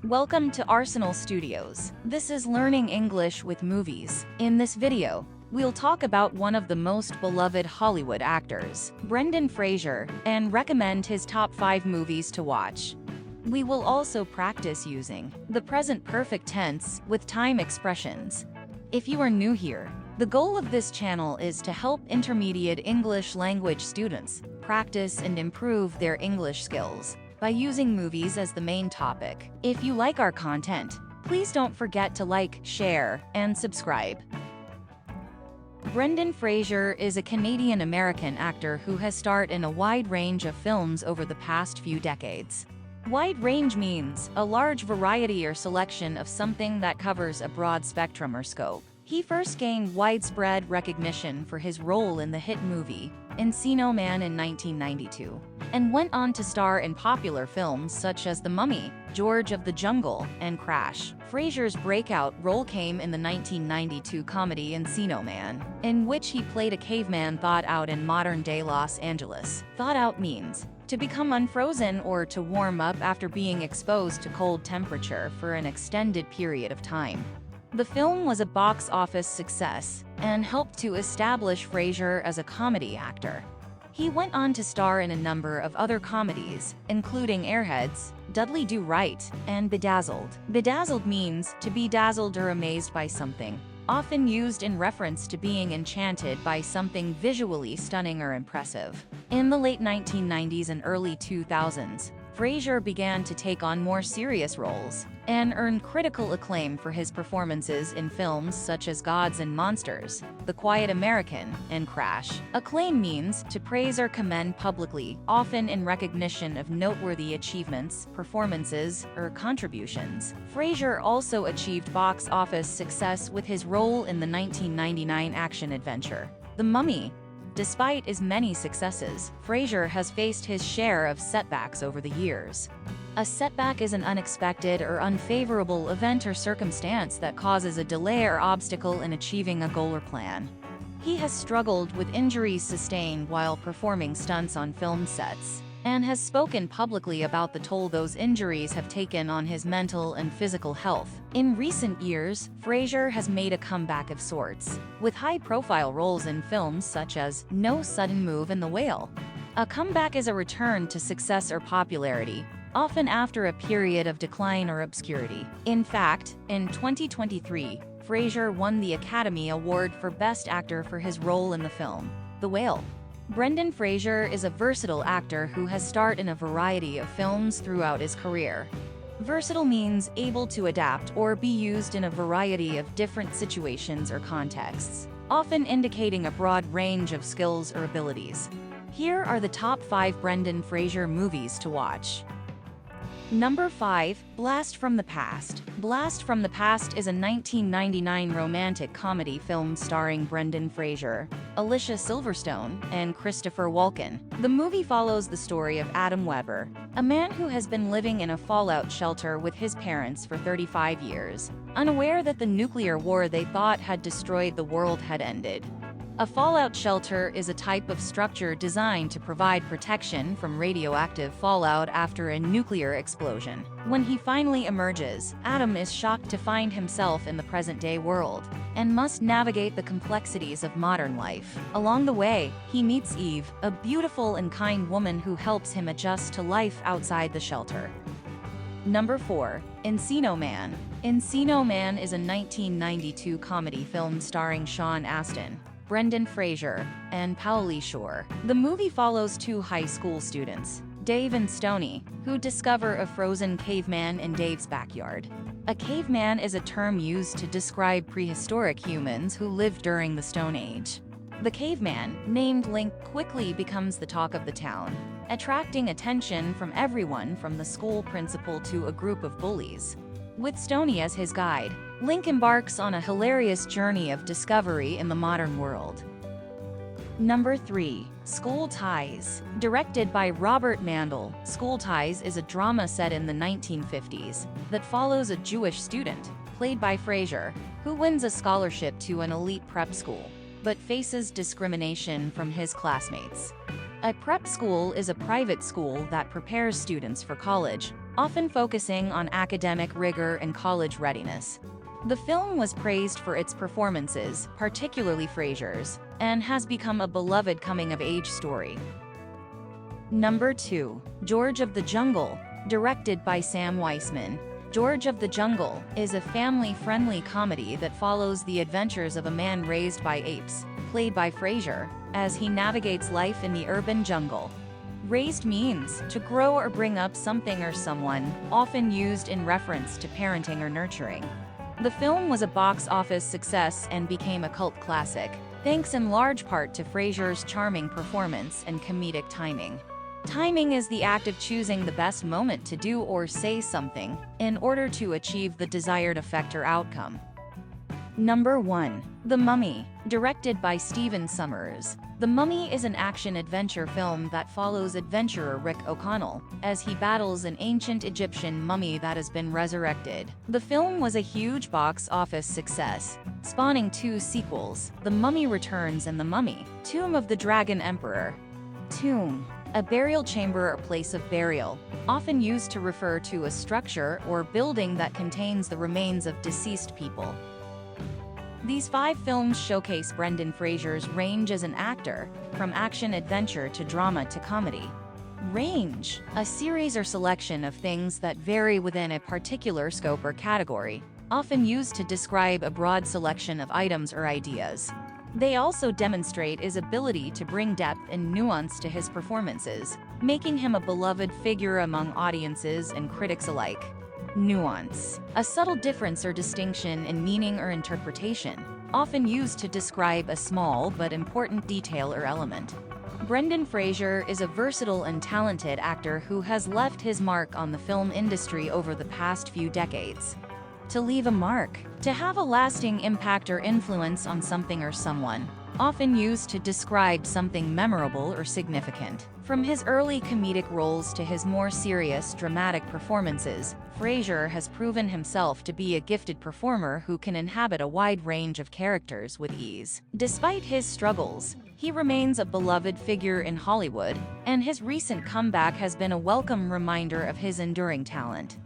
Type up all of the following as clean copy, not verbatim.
Welcome to Arsenal Studios. This is Learning English with Movies. In this video, we'll talk about one of the most beloved Hollywood actors, Brendan Fraser, and recommend his top 5 movies to watch. We will also practice using the present perfect tense with time expressions. If you are new here, the goal of this channel is to help intermediate English language students practice and improve their English skills by using movies as the main topic. If you like our content, please don't forget to like, share, and subscribe. Brendan Fraser is a Canadian-American actor who has starred in a wide range of films over the past few decades. Wide range means a large variety or selection of something that covers a broad spectrum or scope. He first gained widespread recognition for his role in the hit movie Encino Man in 1992, and went on to star in popular films such as The Mummy, George of the Jungle, and Crash. Fraser's breakout role came in the 1992 comedy Encino Man, in which he played a caveman thawed out in modern-day Los Angeles. Thawed out means to become unfrozen or to warm up after being exposed to cold temperature for an extended period of time. The film was a box office success and helped to establish Fraser as a comedy actor. He went on to star in a number of other comedies, including Airheads, Dudley Do Right, and Bedazzled. Bedazzled means to be dazzled or amazed by something, often used in reference to being enchanted by something visually stunning or impressive. In the late 1990s and early 2000s, Fraser began to take on more serious roles and earned critical acclaim for his performances in films such as Gods and Monsters, The Quiet American, and Crash. Acclaim means to praise or commend publicly, often in recognition of noteworthy achievements, performances, or contributions. Fraser also achieved box office success with his role in the 1999 action-adventure, The Mummy. Despite his many successes, Fraser has faced his share of setbacks over the years. A setback is an unexpected or unfavorable event or circumstance that causes a delay or obstacle in achieving a goal or plan. He has struggled with injuries sustained while performing stunts on film sets, and has spoken publicly about the toll those injuries have taken on his mental and physical health. In recent years, Fraser has made a comeback of sorts, with high-profile roles in films such as No Sudden Move and The Whale. A comeback is a return to success or popularity, often after a period of decline or obscurity. In fact, in 2023, Fraser won the Academy Award for Best Actor for his role in the film The Whale. Brendan Fraser is a versatile actor who has starred in a variety of films throughout his career. Versatile means able to adapt or be used in a variety of different situations or contexts, often indicating a broad range of skills or abilities. Here are the top 5 Brendan Fraser movies to watch. Number 5. Blast from the Past. Blast from the Past is a 1999 romantic comedy film starring Brendan Fraser, Alicia Silverstone, and Christopher Walken. The movie follows the story of Adam Weber, a man who has been living in a fallout shelter with his parents for 35 years, unaware that the nuclear war they thought had destroyed the world had ended. A fallout shelter is a type of structure designed to provide protection from radioactive fallout after a nuclear explosion. When he finally emerges, Adam is shocked to find himself in the present-day world and must navigate the complexities of modern life. Along the way, he meets Eve, a beautiful and kind woman who helps him adjust to life outside the shelter. Number 4. Encino Man. Encino Man is a 1992 comedy film starring Sean Astin, Brendan Fraser, and Pauly Shore. The movie follows 2 high school students, Dave and Stoney, who discover a frozen caveman in Dave's backyard. A caveman is a term used to describe prehistoric humans who lived during the Stone Age. The caveman, named Link, quickly becomes the talk of the town, attracting attention from everyone from the school principal to a group of bullies. With Stoney as his guide, Link embarks on a hilarious journey of discovery in the modern world. Number 3. School Ties. Directed by Robert Mandel, School Ties is a drama set in the 1950s that follows a Jewish student, played by Fraser, who wins a scholarship to an elite prep school, but faces discrimination from his classmates. A prep school is a private school that prepares students for college, often focusing on academic rigor and college readiness. The film was praised for its performances, particularly FRASER's, and has become a beloved coming-of-age story. Number 2. George of the Jungle, directed by Sam Weisman. George of the Jungle is a family-friendly comedy that follows the adventures of a man raised by apes, played by FRASER, as he navigates life in the urban jungle. Raised means to grow or bring up something or someone, often used in reference to parenting or nurturing. The film was a box office success and became a cult classic, thanks in large part to FRASER's charming performance and comedic timing. Timing is the act of choosing the best moment to do or say something in order to achieve the desired effect or outcome. Number 1. The Mummy, directed by Stephen Sommers. The Mummy is an action-adventure film that follows adventurer Rick O'Connell as he battles an ancient Egyptian mummy that has been resurrected. The film was a huge box office success, spawning 2 sequels, The Mummy Returns and The Mummy, Tomb of the Dragon Emperor. Tomb, a burial chamber or place of burial, often used to refer to a structure or building that contains the remains of deceased people. These 5 films showcase Brendan Fraser's range as an actor, from action-adventure to drama to comedy. Range, a series or selection of things that vary within a particular scope or category, often used to describe a broad selection of items or ideas. They also demonstrate his ability to bring depth and nuance to his performances, making him a beloved figure among audiences and critics alike. Nuance, a subtle difference or distinction in meaning or interpretation, often used to describe a small but important detail or element. Brendan Fraser is a versatile and talented actor who has left his mark on the film industry over the past few decades. To leave a mark, to have a lasting impact or influence on something or someone, often used to describe something memorable or significant. From his early comedic roles to his more serious, dramatic performances, Fraser has proven himself to be a gifted performer who can inhabit a wide range of characters with ease. Despite his struggles, he remains a beloved figure in Hollywood, and his recent comeback has been a welcome reminder of his enduring talent.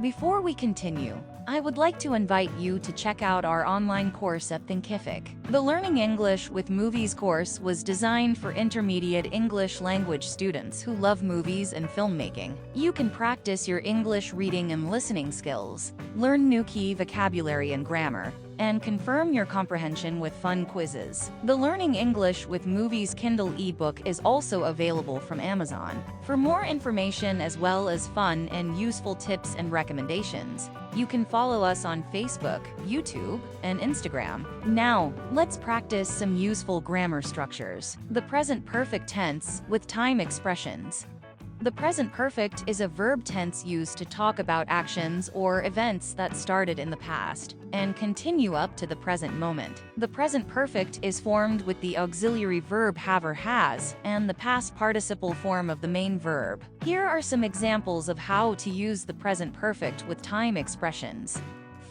Before we continue, I would like to invite you to check out our online course at Thinkific. The Learning English with Movies course was designed for intermediate English language students who love movies and filmmaking. You can practice your English reading and listening skills, learn new key vocabulary and grammar, and confirm your comprehension with fun quizzes. The Learning English with Movies Kindle ebook is also available from Amazon. For more information as well as fun and useful tips and recommendations, you can follow us on Facebook, YouTube, and Instagram. Now, let's practice some useful grammar structures. The present perfect tense with time expressions. The present perfect is a verb tense used to talk about actions or events that started in the past and continue up to the present moment. The present perfect is formed with the auxiliary verb have or has and the past participle form of the main verb. Here are some examples of how to use the present perfect with time expressions.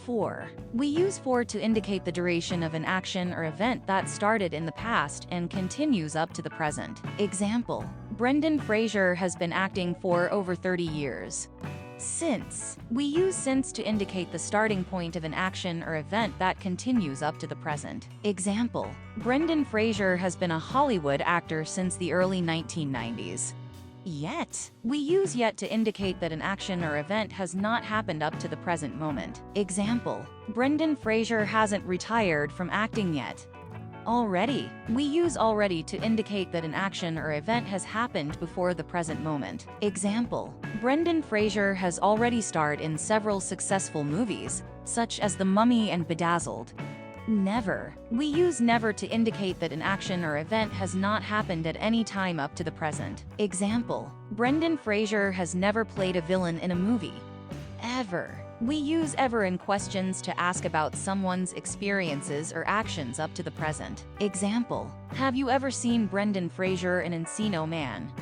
For. We use for to indicate the duration of an action or event that started in the past and continues up to the present. Example: Brendan Fraser has been acting for over 30 years. Since. We use since to indicate the starting point of an action or event that continues up to the present. Example: Brendan Fraser has been a Hollywood actor since the early 1990s. Yet. We use yet to indicate that an action or event has not happened up to the present moment. Example: Brendan Fraser hasn't retired from acting yet. Already. We use already to indicate that an action or event has happened before the present moment. Example: Brendan Fraser has already starred in several successful movies, such as The Mummy and Bedazzled. Never. We use never to indicate that an action or event has not happened at any time up to the present. Example: Brendan Fraser has never played a villain in a movie. Ever. We use ever in questions to ask about someone's experiences or actions up to the present. Example: Have you ever seen Brendan Fraser in Encino Man?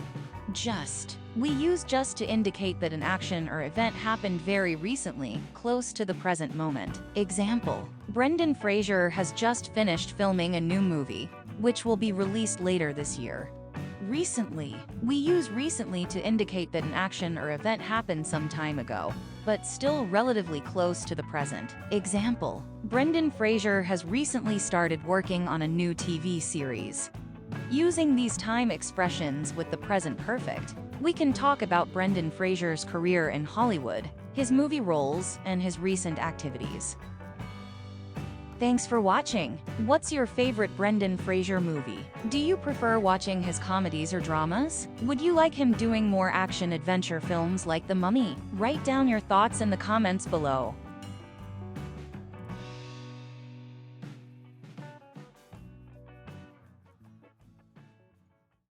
Just. We use just to indicate that an action or event happened very recently, close to the present moment. Example: Brendan Fraser has just finished filming a new movie, which will be released later this year. Recently. We use recently to indicate that an action or event happened some time ago, but still relatively close to the present. Example: Brendan Fraser has recently started working on a new TV series. Using these time expressions with the present perfect, we can talk about Brendan Fraser's career in Hollywood, his movie roles, and his recent activities. Thanks for watching. What's your favorite Brendan Fraser movie? Do you prefer watching his comedies or dramas? Would you like him doing more action-adventure films like The Mummy? Write down your thoughts in the comments below.